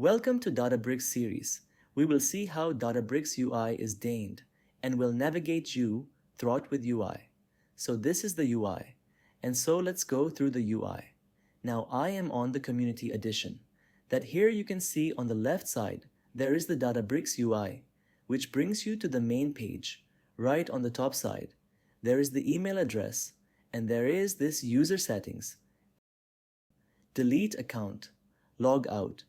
Welcome to Databricks series. We will see how Databricks UI is designed and will navigate you throughout with UI. So this is the UI. And so let's go through the UI. Now I am on the Community Edition. That here you can see on the left side, there is the Databricks UI, which brings you to the main page. Right on the top side, there is the email address, and there is this user settings, delete account, log out.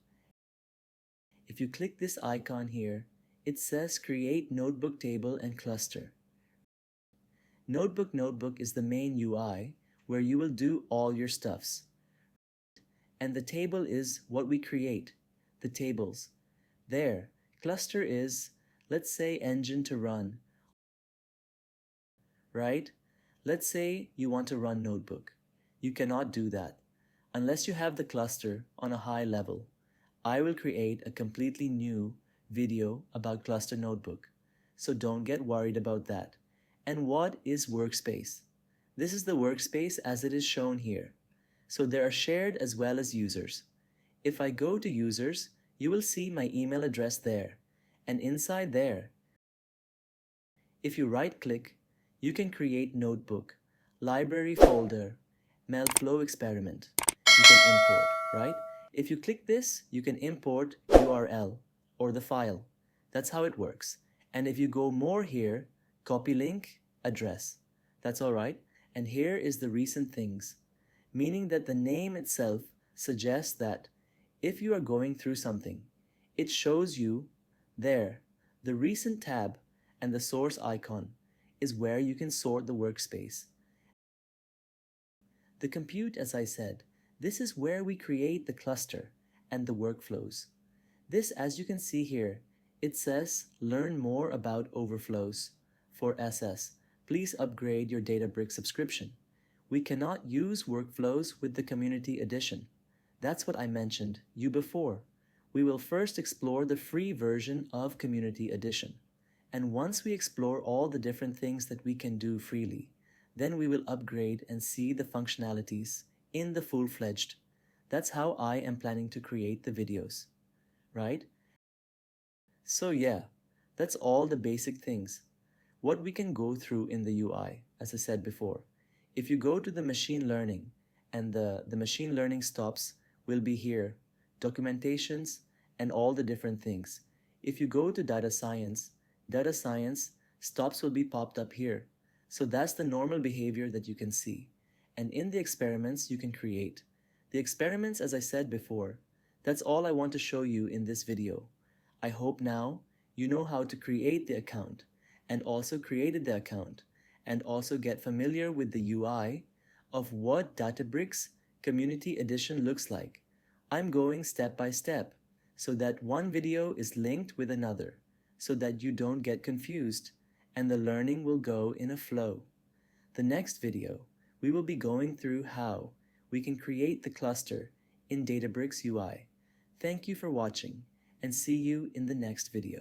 If you click this icon here, it says create notebook table and cluster. Notebook is the main UI where you will do all your stuffs. And the table is what we create, the tables. There, cluster is, let's say, engine to run. Right? Let's say you want to run notebook. You cannot do that unless you have the cluster on a high level. I will create a completely new video about cluster notebook, so don't get worried about that. And what is workspace? This is the workspace as it is shown here. So there are shared as well as users. If I go to users, you will see my email address there, and inside there, if you right click, you can create notebook, library folder, Melflow experiment. You can import, right? If you click this, you can import URL or the file. That's how it works. And if you go more here, copy link, address. That's all right. And here is the recent things, meaning that the name itself suggests that if you are going through something, it shows you there. The recent tab and the source icon is where you can sort the workspace. The compute, as I said, this is where we create the cluster and the workflows. This, as you can see here, it says learn more about overflows. For SS, please upgrade your Databricks subscription. We cannot use workflows with the Community Edition. That's what I mentioned you before. We will first explore the free version of Community Edition. And once we explore all the different things that we can do freely, then we will upgrade and see the functionalities in the full-fledged. That's how I am planning to create the videos, right? So yeah, that's all the basic things. What we can go through in the UI, as I said before. If you go to the machine learning, and the machine learning stops will be here, documentations and all the different things. If you go to data science stops will be popped up here. So that's the normal behavior that you can see. And in the experiments you can create. The experiments, as I said before, that's all I want to show you in this video. I hope now you know how to create the account and also created the account and also get familiar with the UI of what Databricks Community Edition looks like. I'm going step by step so that one video is linked with another so that you don't get confused and the learning will go in a flow. The next video, we will be going through how we can create the cluster in Databricks UI. Thank you for watching and see you in the next video.